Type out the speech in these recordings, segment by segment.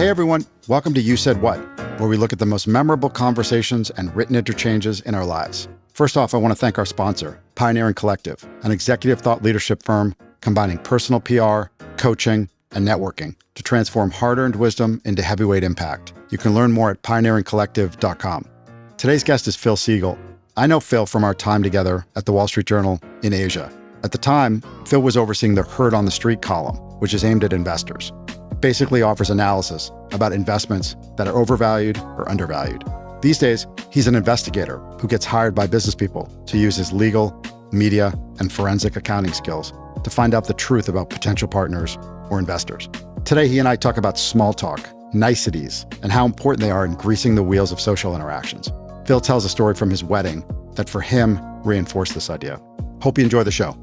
Hey everyone, welcome to You Said What, where we look at the most memorable conversations and written interchanges in our lives. First off, I want to thank our sponsor, Pioneering Collective, an executive thought leadership firm combining personal PR, coaching, and networking to transform hard-earned wisdom into heavyweight impact. You can learn more at pioneeringcollective.com. Today's guest is Phil Segal. I know Phil from our time together at the Wall Street Journal in Asia. At the time, Phil was overseeing the Herd on the Street column, which is aimed at investors. It basically offers analysis about investments that are overvalued or undervalued. These days, he's an investigator who gets hired by business people to use his legal, media, and forensic accounting skills to find out the truth about potential partners or investors. Today, he and I talk about small talk, niceties, and how important they are in greasing the wheels of social interactions. Phil tells a story from his wedding that for him reinforced this idea. Hope you enjoy the show.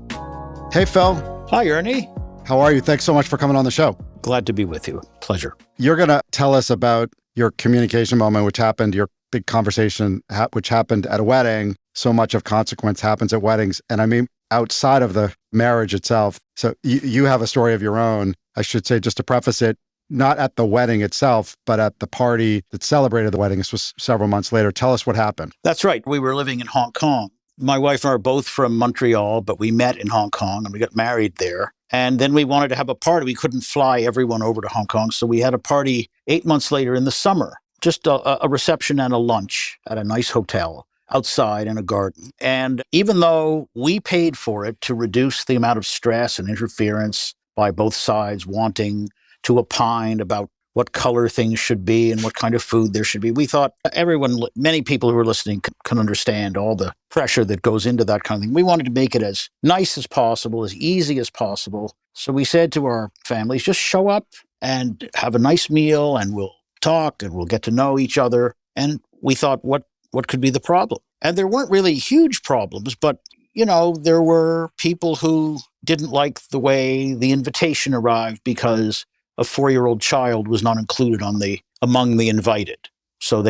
Hey, Phil. Hi, Ernie. How are you? Thanks so much for coming on the show. Glad to be with you. Pleasure. You're going to tell us about your communication moment, which happened, your big conversation, which happened at a wedding. So much of consequence happens at weddings. And I mean, outside of the marriage itself. So you have a story of your own, I should say, just to preface it, not at the wedding itself, but at the party that celebrated the wedding. This was several months later. Tell us what happened. That's right. We were living in Hong Kong. My wife and I are both from Montreal, but we met in Hong Kong and we got married there. And then we wanted to have a party. We couldn't fly everyone over to Hong Kong. So we had a party 8 months later in the summer, just a reception and a lunch at a nice hotel outside in a garden. And even though we paid for it to reduce the amount of stress and interference by both sides wanting to opine about what color things should be and what kind of food there should be, we thought many people who are listening can understand all the pressure that goes into that kind of thing. We wanted to make it as nice as possible, as easy as possible. So we said to our families, just show up and have a nice meal and we'll talk and we'll get to know each other. And we thought, what could be the problem? And there weren't really huge problems, but there were people who didn't like the way the invitation arrived because a 4-year-old child was not included among the invited. So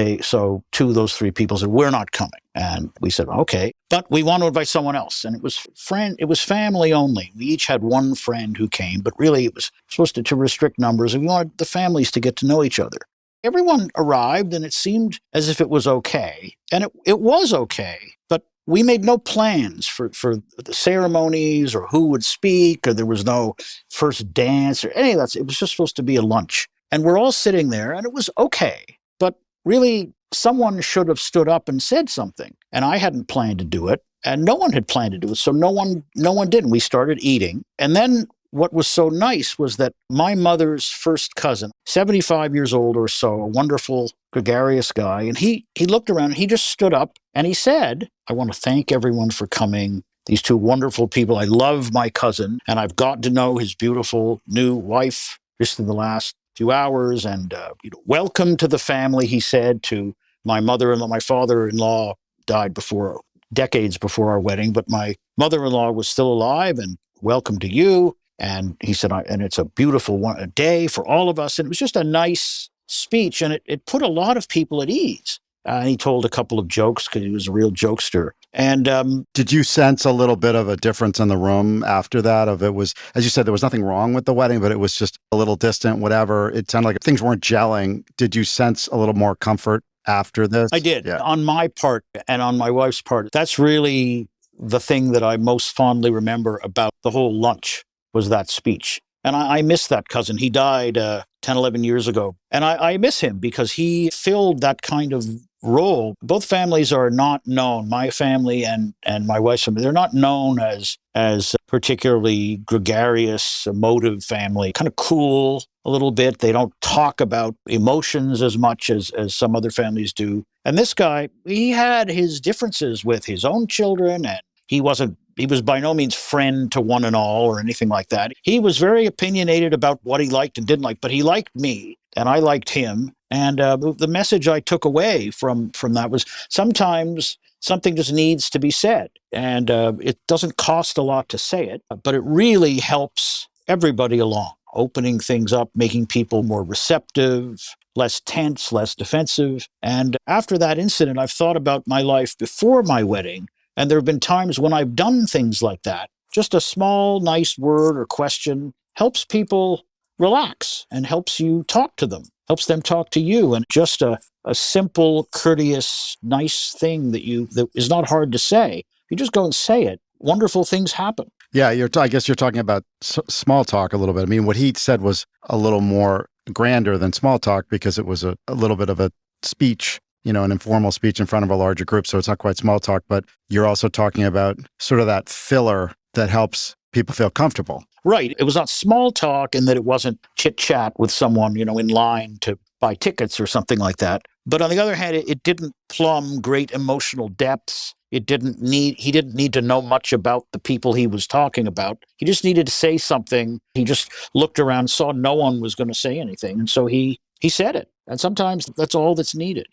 two of those three people said, we're not coming. And we said, okay, but we want to invite someone else. And it was family only. We each had one friend who came, but really it was supposed to restrict numbers. And we wanted the families to get to know each other. Everyone arrived and it seemed as if it was okay. And it was okay, but we made no plans for the ceremonies or who would speak, or there was no first dance or any of that. It was just supposed to be a lunch. And we're all sitting there and it was okay. But really, someone should have stood up and said something. And I hadn't planned to do it. And no one had planned to do it. So no one did. And we started eating. And then what was so nice was that my mother's first cousin, 75 years old or so, a wonderful, gregarious guy, and he looked around and he just stood up and he said, I want to thank everyone for coming. These two wonderful people. I love my cousin and I've gotten to know his beautiful new wife just in the last few hours. And welcome to the family, he said to my mother-in-law. My father-in-law died decades before our wedding, but my mother-in-law was still alive, and welcome to you. And he said, and it's a beautiful a day for all of us. And it was just a nice speech. And it put a lot of people at ease. He told a couple of jokes because he was a real jokester. And did you sense a little bit of a difference in the room after that? It was, as you said, there was nothing wrong with the wedding, but it was just a little distant, whatever. It sounded like things weren't gelling. Did you sense a little more comfort after this? I did. Yeah. On my part and on my wife's part. That's really the thing that I most fondly remember about the whole lunch. Was that speech. And I miss that cousin. He died 10, 11 years ago. And I miss him because he filled that kind of role. Both families are not known, my family and my wife's family, they're not known as particularly gregarious, emotive family, kind of cool a little bit. They don't talk about emotions as much as some other families do. And this guy, he had his differences with his own children, and he was by no means friend to one and all or anything like that. He was very opinionated about what he liked and didn't like, but he liked me and I liked him. And the message I took away from that was sometimes something just needs to be said. And it doesn't cost a lot to say it, but it really helps everybody along, opening things up, making people more receptive, less tense, less defensive. And after that incident, I've thought about my life before my wedding. And there have been times when I've done things like that. Just a small, nice word or question helps people relax and helps you talk to them helps them talk to you. And just a simple, courteous, nice thing that is not hard to say. If you just go and say it, wonderful things happen. Yeah, I guess you're talking about small talk a little bit. I mean, what he said was a little more grander than small talk because it was a little bit of a speech, an informal speech in front of a larger group. So it's not quite small talk, but you're also talking about sort of that filler that helps people feel comfortable. Right. It was not small talk in that it wasn't chit chat with someone, in line to buy tickets or something like that. But on the other hand, it didn't plumb great emotional depths. He didn't need to know much about the people he was talking about. He just needed to say something. He just looked around, saw no one was going to say anything. And so he said it. And sometimes that's all that's needed.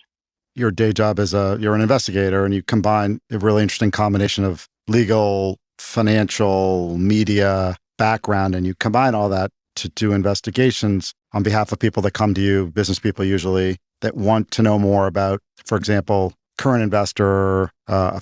Your day job you're an investigator, and you combine a really interesting combination of legal, financial, media background, and you combine all that to do investigations on behalf of people that come to you, business people usually, that want to know more about, for example, current investor, a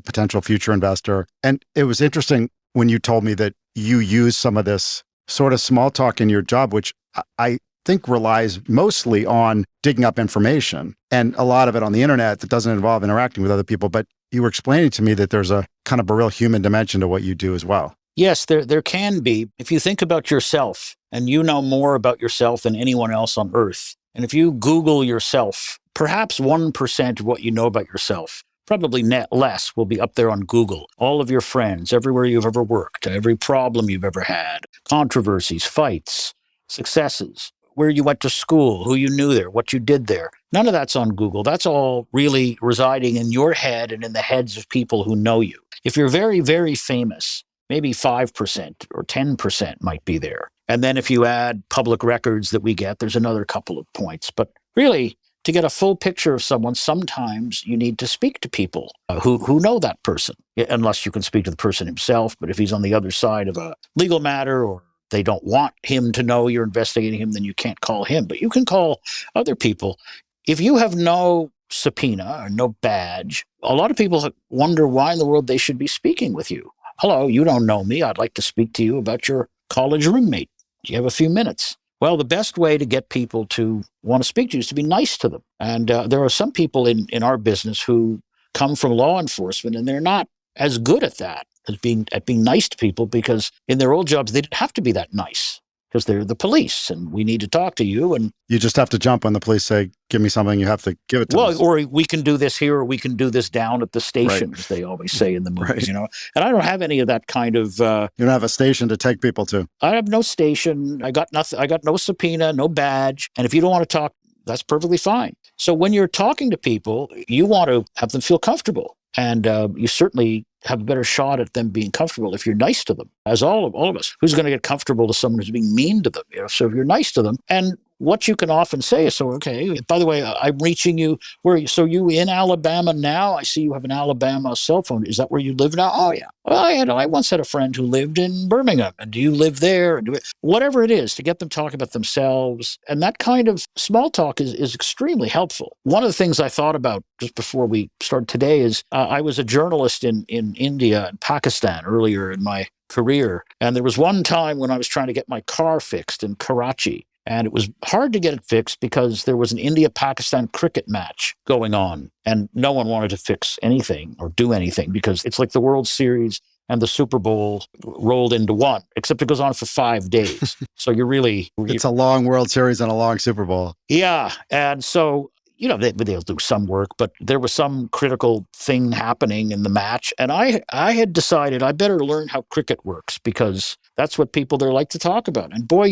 potential future investor. And it was interesting when you told me that you use some of this sort of small talk in your job, which I think relies mostly on digging up information and a lot of it on the internet that doesn't involve interacting with other people. But you were explaining to me that there's a kind of a real human dimension to what you do as well. Yes, there can be. If you think about yourself and you know more about yourself than anyone else on earth, and if you Google yourself, perhaps 1% of what you know about yourself, probably less, will be up there on Google. All of your friends, everywhere you've ever worked, every problem you've ever had, controversies, fights, successes, where you went to school, who you knew there, what you did there. None of that's on Google. That's all really residing in your head and in the heads of people who know you. If you're very, very famous, maybe 5% or 10% might be there. And then if you add public records that we get, there's another couple of points. But really, to get a full picture of someone, sometimes you need to speak to people who know that person, unless you can speak to the person himself. But if he's on the other side of a legal matter, or they don't want him to know you're investigating him, then you can't call him. But you can call other people. If you have no subpoena or no badge, a lot of people wonder why in the world they should be speaking with you. Hello, you don't know me. I'd like to speak to you about your college roommate. Do you have a few minutes? Well, the best way to get people to want to speak to you is to be nice to them. And there are some people in our business who come from law enforcement, and they're not as good at that, at being nice to people, because in their old jobs, they didn't have to be that nice because they're the police and we need to talk to you. And you just have to jump when the police say, give me something, you have to give it to us. Or we can do this here, or we can do this down at the station, as they always say in the movies, And I don't have any of that kind of... you don't have a station to take people to. I have no station. I got nothing. I got no subpoena, no badge. And if you don't want to talk, that's perfectly fine. So when you're talking to people, you want to have them feel comfortable. And you certainly have a better shot at them being comfortable if you're nice to them, as all of us. Who's going to get comfortable to someone who's being mean to them? So if you're nice to them, and what you can often say is, so, okay, by the way, I'm reaching you. So you in Alabama now? I see you have an Alabama cell phone. Is that where you live now? Oh, yeah. Well, I once had a friend who lived in Birmingham. And do you live there? Whatever it is, to get them talking about themselves. And that kind of small talk is extremely helpful. One of the things I thought about just before we started today is I was a journalist in India and Pakistan earlier in my career. And there was one time when I was trying to get my car fixed in Karachi. And it was hard to get it fixed because there was an India-Pakistan cricket match going on. And no one wanted to fix anything or do anything because it's like the World Series and the Super Bowl rolled into one, except it goes on for 5 days. So it's a long World Series and a long Super Bowl. Yeah. And so, they'll do some work, but there was some critical thing happening in the match. And I had decided I better learn how cricket works because that's what people there like to talk about. And boy,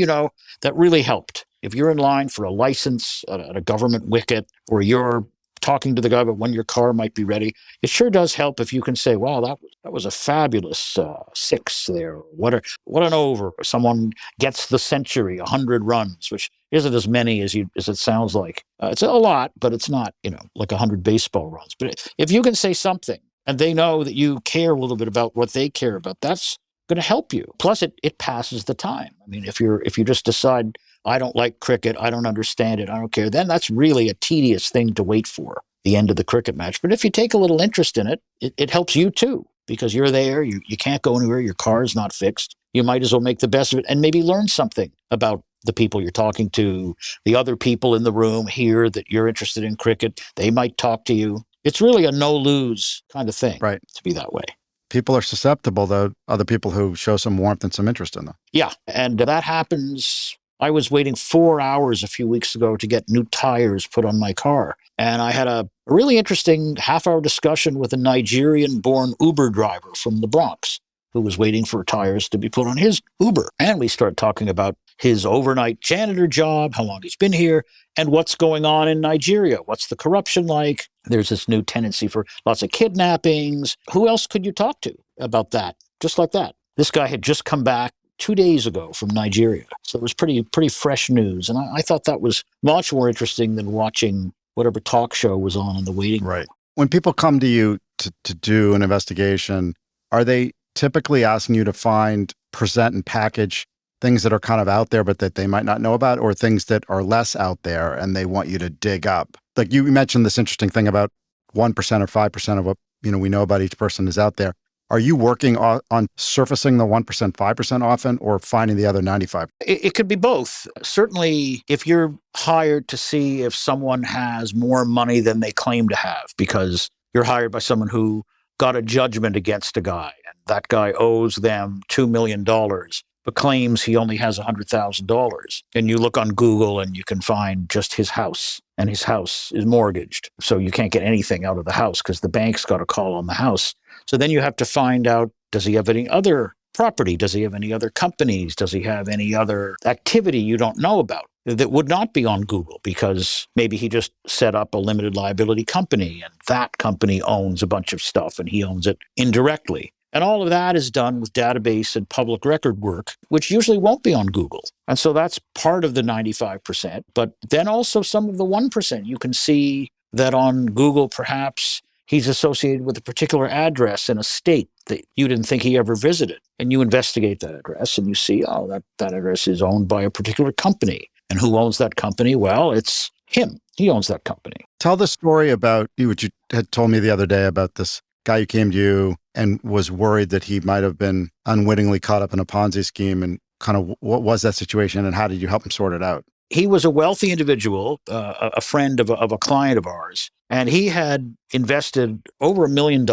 that really helped. If you're in line for a license at a government wicket, or you're talking to the guy about when your car might be ready, it sure does help if you can say, wow, that was a fabulous six there. What an over. Or someone gets the century, 100 runs, which isn't as many as it sounds like. It's a lot, but it's not, like 100 baseball runs. But if you can say something and they know that you care a little bit about what they care about, that's going to help you. Plus, it passes the time. I mean, if you just decide, I don't like cricket, I don't understand it, I don't care, then that's really a tedious thing to wait for, the end of the cricket match. But if you take a little interest in it, it helps you too, because you're there, you can't go anywhere, your car is not fixed. You might as well make the best of it and maybe learn something about the people you're talking to. The other people in the room hear that you're interested in cricket. They might talk to you. It's really a no-lose kind of thing Right. to be that way. People are susceptible to other people who show some warmth and some interest in them. Yeah, and that happens. I was waiting 4 hours a few weeks ago to get new tires put on my car. And I had a really interesting half-hour discussion with a Nigerian-born Uber driver from the Bronx who was waiting for tires to be put on his Uber. And we started talking about his overnight janitor job, how long he's been here, and what's going on in Nigeria. What's the corruption like? There's this new tendency for lots of kidnappings. Who else could you talk to about that? Just like that. This guy had just come back 2 days ago from Nigeria. So it was pretty fresh news. And I thought that was much more interesting than watching whatever talk show was on in the waiting room. Right. When people come to you to do an investigation, are they typically asking you to find, present, and package things that are kind of out there, but that they might not know about, or things that are less out there and they want you to dig up? Like you mentioned this interesting thing about 1% or 5% of what we know about each person is out there. Are you working on surfacing the 1%, 5% often, or finding the other 95%? It could be both. Certainly, if you're hired to see if someone has more money than they claim to have, because you're hired by someone who got a judgment against a guy, and that guy owes them $2 million, but claims he only has $100,000. And you look on Google and you can find just his house, and his house is mortgaged. So you can't get anything out of the house because the bank's got a call on the house. So then you have to find out, does he have any other property? Does he have any other companies? Does he have any other activity you don't know about that would not be on Google? Because maybe he just set up a limited liability company and that company owns a bunch of stuff and he owns it indirectly. And all of that is done with database and public record work, which usually won't be on Google. And so that's part of the 95%. But then also some of the 1%. You can see that on Google, perhaps he's associated with a particular address in a state that you didn't think he ever visited. And you investigate that address and you see, that address is owned by a particular company. And who owns that company? Well, it's him. He owns that company. Tell the story about what you had told me the other day about this guy who came to you and was worried that he might have been unwittingly caught up in a Ponzi scheme, and kind of what was that situation and how did you help him sort it out? He was a wealthy individual, a friend of a client of ours, and he had invested over $1 million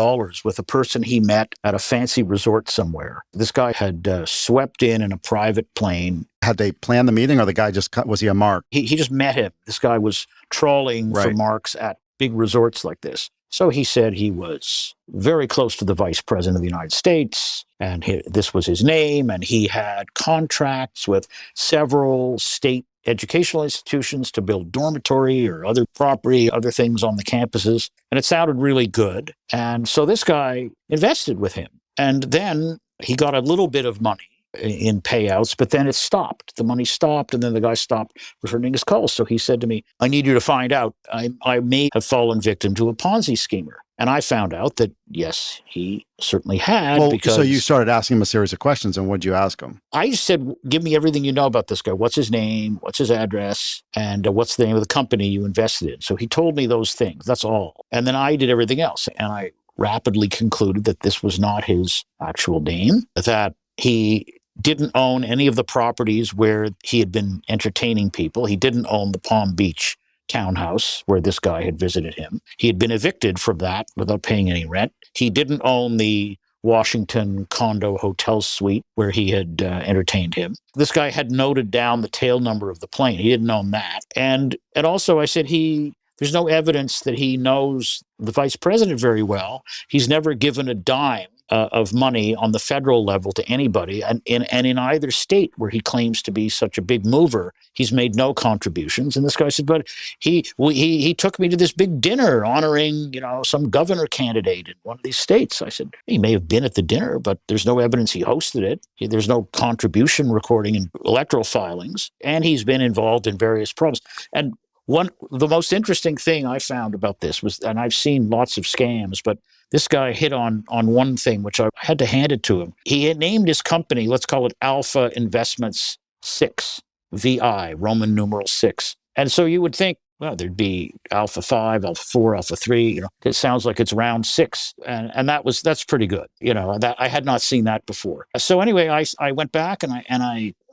with a person he met at a fancy resort somewhere. This guy had swept in a private plane. Had they planned the meeting, or the guy was he a mark? He just met him. This guy was trawling for marks at big resorts like this. So he said he was very close to the vice president of the United States, and this was his name, and he had contracts with several state educational institutions to build dormitory or other property, other things on the campuses. And it sounded really good. And so this guy invested with him. And then he got a little bit of money in payouts, but then it stopped. The money stopped, and then the guy stopped returning his calls. So he said to me, I need you to find out. I may have fallen victim to a Ponzi schemer. And I found out that, yes, he certainly had. So you started asking him a series of questions, and what'd you ask him? I just said, give me everything you know about this guy. What's his name? What's his address? And what's the name of the company you invested in? So he told me those things. That's all. And then I did everything else. And I rapidly concluded that this was not his actual name, that he didn't own any of the properties where he had been entertaining people. He didn't own the Palm Beach townhouse where this guy had visited him. He had been evicted from that without paying any rent. He didn't own the Washington condo hotel suite where he had entertained him. This guy had noted down the tail number of the plane. He didn't own that. And also I said, there's no evidence that he knows the vice president very well. He's never given a dime of money on the federal level to anybody. And in either state where he claims to be such a big mover, he's made no contributions. And this guy said, but he took me to this big dinner honoring, some governor candidate in one of these states. I said, he may have been at the dinner, but there's no evidence he hosted it. There's no contribution recording in electoral filings. And he's been involved in various problems. And the most interesting thing I found about this was, and I've seen lots of scams, but this guy hit on one thing, which I had to hand it to him. He had named his company, let's call it Alpha Investments 6, VI, Roman numeral 6. And so you would think well, there'd be alpha 5, alpha 4, alpha 3. It sounds like it's round 6. And that's pretty good. That I had not seen that before. So anyway, I went back and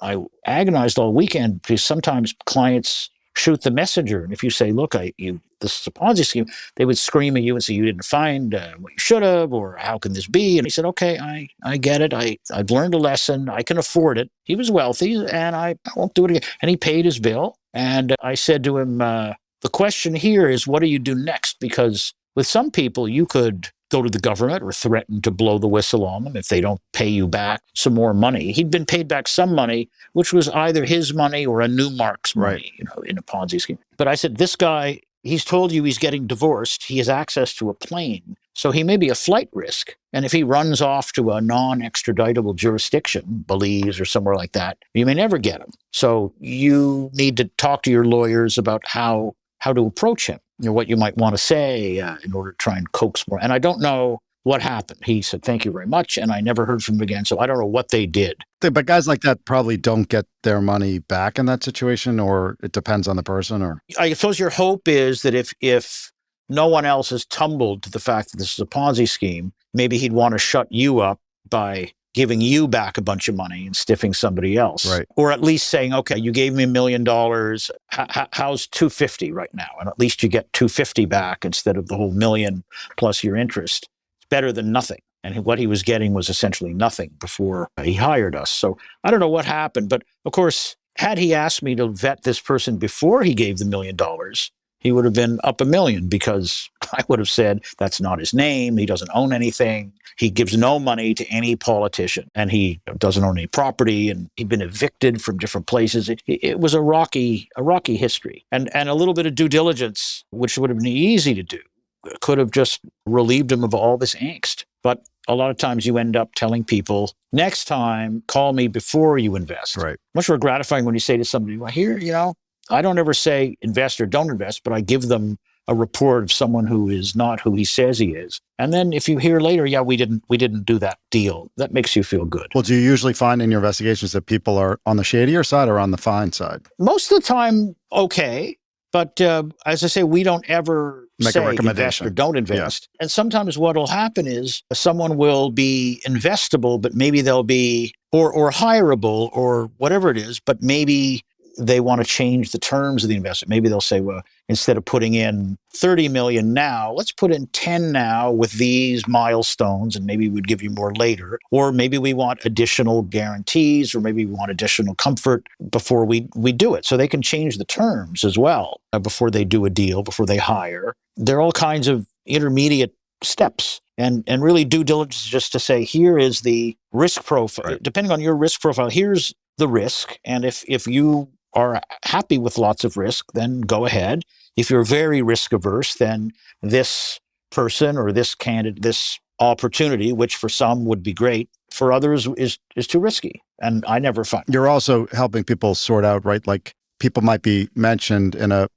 I agonized all weekend because sometimes clients shoot the messenger. And if you say, look, this is a Ponzi scheme, they would scream at you and say, you didn't find what you should have, or how can this be? And he said, okay, I get it. I've learned a lesson. I can afford it. He was wealthy and I won't do it again. And he paid his bill. And I said to him, the question here is, what do you do next? Because with some people, you could go to the government or threaten to blow the whistle on them if they don't pay you back some more money. He'd been paid back some money, which was either his money or a Newmark's money, in a Ponzi scheme. But I said, this guy, he's told you he's getting divorced. He has access to a plane. So he may be a flight risk. And if he runs off to a non-extraditable jurisdiction, Belize or somewhere like that, you may never get him. So you need to talk to your lawyers about how to approach him, what you might want to say in order to try and coax more. And I don't know what happened. He said, thank you very much. And I never heard from him again. So I don't know what they did. But guys like that probably don't get their money back in that situation, or it depends on the person. Or I suppose your hope is that if no one else has tumbled to the fact that this is a Ponzi scheme, maybe he'd want to shut you up by giving you back a bunch of money and stiffing somebody else. Right. Or at least saying, okay, you gave me $1 million. How's 250 right now? And at least you get 250 back instead of the whole million plus your interest. It's better than nothing. And what he was getting was essentially nothing before he hired us. So I don't know what happened. But of course, had he asked me to vet this person before he gave the $1 million, he would have been up $1 million, because I would have said, that's not his name. He doesn't own anything. He gives no money to any politician, and he doesn't own any property, and he'd been evicted from different places. It was a rocky history, and a little bit of due diligence, which would have been easy to do, could have just relieved him of all this angst. But a lot of times you end up telling people, next time, call me before you invest. Right. Much more gratifying when you say to somebody, well, here, I don't ever say invest or don't invest, but I give them a report of someone who is not who he says he is. And then if you hear later, yeah, we didn't do that deal, that makes you feel good. Well, do you usually find in your investigations that people are on the shadier side or on the fine side? Most of the time, okay. But as I say, we don't ever Make say a recommendation. invest or don't invest. Yeah. And sometimes what will happen is someone will be investable, but maybe they'll be, or hireable or whatever it is, but maybe they want to change the terms of the investment. Maybe they'll say, well, instead of putting in 30 million now, let's put in 10 now with these milestones, and maybe we'd give you more later. Or maybe we want additional guarantees, or maybe we want additional comfort before we do it. So they can change the terms as well before they do a deal, before they hire. There are all kinds of intermediate steps. And really due diligence is just to say, here is the risk profile. Right. Depending on your risk profile, here's the risk. And if you are happy with lots of risk, then go ahead. If you're very risk averse, then this person or this candidate, this opportunity, which for some would be great, for others is too risky. And I never find. You're also helping people sort out, right? Like people might be mentioned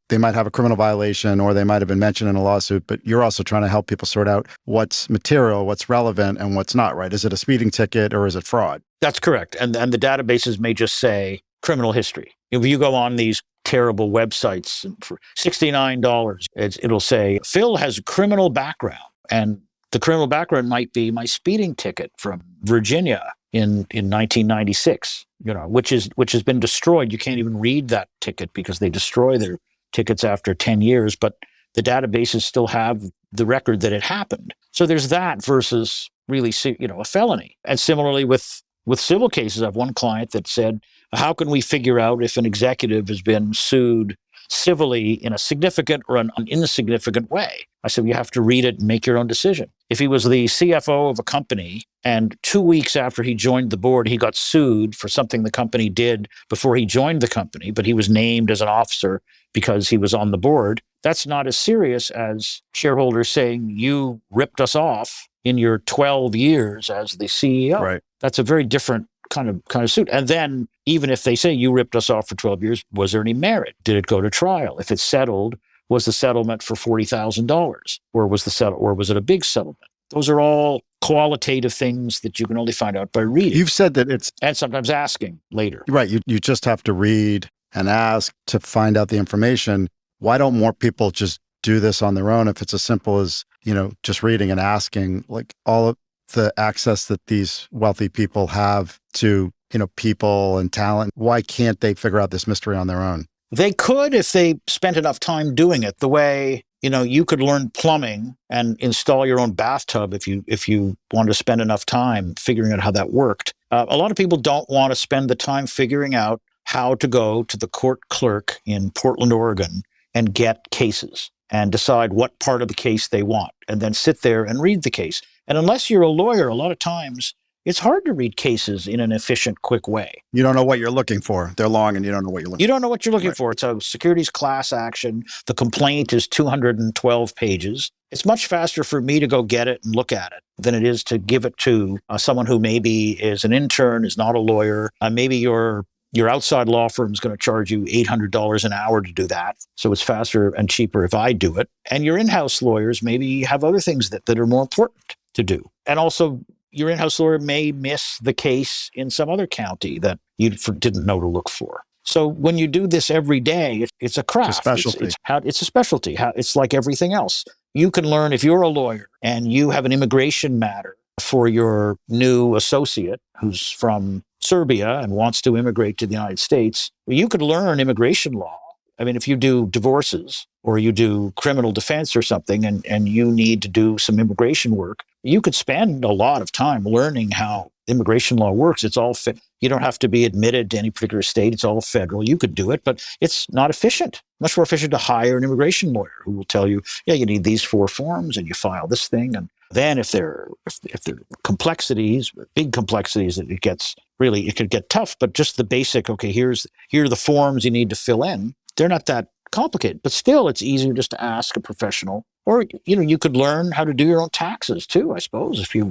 they might have a criminal violation, or they might have been mentioned in a lawsuit, but you're also trying to help people sort out what's material, what's relevant, and what's not, right? Is it a speeding ticket or is it fraud? That's correct. And the databases may just say criminal history. If you go on these terrible websites for $69, it'll say, Phil has a criminal background. And the criminal background might be my speeding ticket from Virginia in 1996, which has been destroyed. You can't even read that ticket because they destroy their tickets after 10 years, but the databases still have the record that it happened. So there's that versus really, a felony. And similarly with civil cases, I have one client that said, how can we figure out if an executive has been sued civilly in a significant or an insignificant way? I said, you have to read it and make your own decision. If he was the CFO of a company and 2 weeks after he joined the board, he got sued for something the company did before he joined the company, but he was named as an officer because he was on the board, that's not as serious as shareholders saying, you ripped us off in your 12 years as the CEO. Right. That's a very different kind of suit. And then even if they say you ripped us off for 12 years, was there any merit? Did it go to trial? If it's settled, was the settlement for $40,000, or was it a big settlement? Those are all qualitative things that you can only find out by reading. You've said that and sometimes asking later. Right. You just have to read and ask to find out the information. Why don't more people just do this on their own if it's as simple as, just reading and asking, like all of the access that these wealthy people have to, people and talent? Why can't they figure out this mystery on their own? They could if they spent enough time doing it. The way, you could learn plumbing and install your own bathtub if you wanted to spend enough time figuring out how that worked. A lot of people don't want to spend the time figuring out how to go to the court clerk in Portland, Oregon, and get cases and decide what part of the case they want, and then sit there and read the case. And unless you're a lawyer, a lot of times it's hard to read cases in an efficient, quick way. You don't know what you're looking for. They're long and you don't know what you're looking for. You don't know what you're looking for. It's a securities class action. The complaint is 212 pages. It's much faster for me to go get it and look at it than it is to give it to someone who maybe is an intern, is not a lawyer. Maybe your outside law firm is going to charge you $800 an hour to do that. So it's faster and cheaper if I do it. And your in-house lawyers maybe have other things that are more important to do. And also, your in-house lawyer may miss the case in some other county that you didn't know to look for. So when you do this every day, it's a craft. It's a specialty. It's a specialty. It's like everything else. You can learn, if you're a lawyer and you have an immigration matter for your new associate who's from Serbia and wants to immigrate to the United States, you could learn immigration law. I mean, if you do divorces or you do criminal defense or something and you need to do some immigration work, you could spend a lot of time learning how immigration law works. It's all you don't have to be admitted to any particular state. It's all federal. You could do it, but it's not efficient. Much more efficient to hire an immigration lawyer who will tell you, yeah, you need these 4 forms and you file this thing. And then if there are complexities, big complexities, it could get tough. But just the basic, okay, here are the forms you need to fill in. They're not that complicated, but still it's easier just to ask a professional. Or, you could learn how to do your own taxes too, I suppose, if you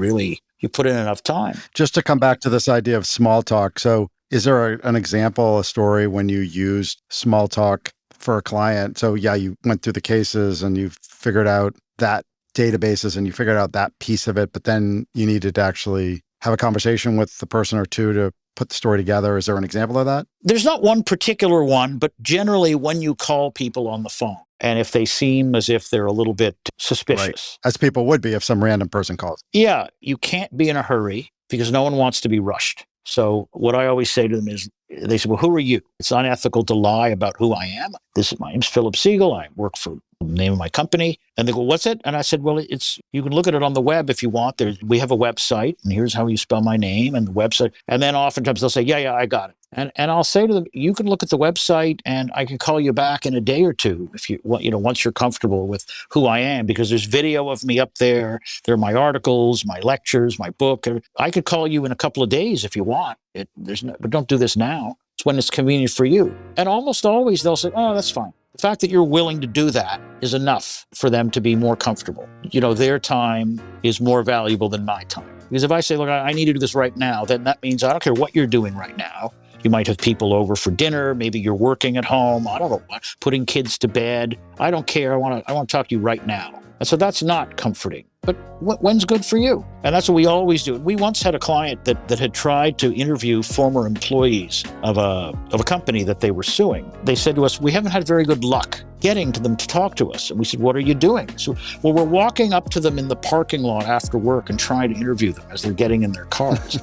put in enough time. Just to come back to this idea of small talk. So is there an example, a story when you used small talk for a client? So yeah, you went through the cases and you figured out that databases and you figured out that piece of it, but then you needed to actually have a conversation with the person or two to put the story together. Is there an example of that? There's not one particular one, but generally when you call people on the phone, and if they seem as if they're a little bit suspicious. Right. As people would be if some random person calls. Yeah, you can't be in a hurry because no one wants to be rushed. So what I always say to them is, they say, well, who are you? It's unethical to lie about who I am. My name's Phil Segal. I work for the name of my company. And they go, what's it? And I said, well, you can look at it on the web if you want. We have a website, and here's how you spell my name and the website. And then oftentimes they'll say, yeah, I got it. And I'll say to them, you can look at the website and I can call you back in a day or two if once you're comfortable with who I am, because there's video of me up there. There are my articles, my lectures, my book. I could call you in a couple of days if you want. But don't do this now. It's when it's convenient for you. And almost always they'll say, oh, that's fine. The fact that you're willing to do that is enough for them to be more comfortable. Their time is more valuable than my time. Because if I say, look, I need to do this right now, then that means I don't care what you're doing right now. You might have people over for dinner. Maybe you're working at home. I don't know, putting kids to bed. I don't care. I want to talk to you right now. And so that's not comforting. But when's good for you? And that's what we always do. We once had a client that had tried to interview former employees of a company that they were suing. They said to us, we haven't had very good luck getting to them to talk to us. And we said, what are you doing? So, well, we're walking up to them in the parking lot after work and trying to interview them as they're getting in their cars.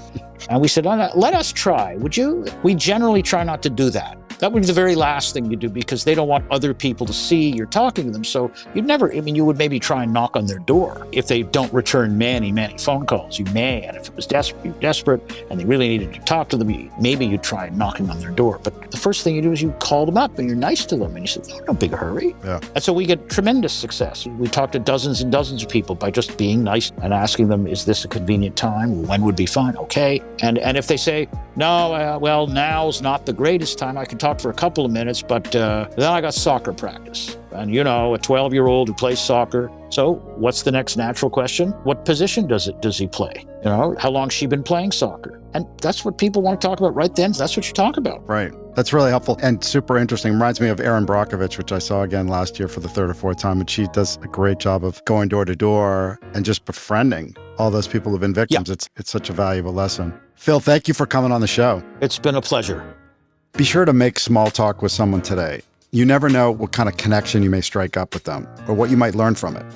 And we said, let us try. Would you? We generally try not to do that. That would be the very last thing you do because they don't want other people to see you're talking to them. So you would maybe try and knock on their door. If they don't return many, many phone calls, you may. And if it was desperate and they really needed to talk to them, maybe you'd try knocking on their door. But the first thing you do is you call them up and you're nice to them. And you say, oh, no big hurry. Yeah. And so we get tremendous success. We talk to dozens and dozens of people by just being nice and asking them, is this a convenient time? When would be fine? Okay. And if they say, no, well, now's not the greatest time. I can talk for a couple of minutes, but then I got soccer practice. And, a 12-year-old who plays soccer. So what's the next natural question? What position does he play? How long's she been playing soccer? And that's what people want to talk about right then. That's what you talk about. Right. That's really helpful and super interesting. Reminds me of Erin Brockovich, which I saw again last year for the 3rd or 4th time. And she does a great job of going door to door and just befriending all those people who've been victims. Yeah. It's such a valuable lesson. Phil, thank you for coming on the show. It's been a pleasure. Be sure to make small talk with someone today. You never know what kind of connection you may strike up with them or what you might learn from it.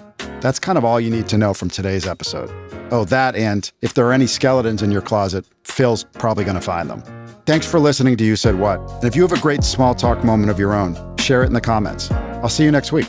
That's kind of all you need to know from today's episode. Oh, that, and if there are any skeletons in your closet, Phil's probably going to find them. Thanks for listening to You Said What. And if you have a great small talk moment of your own, share it in the comments. I'll see you next week.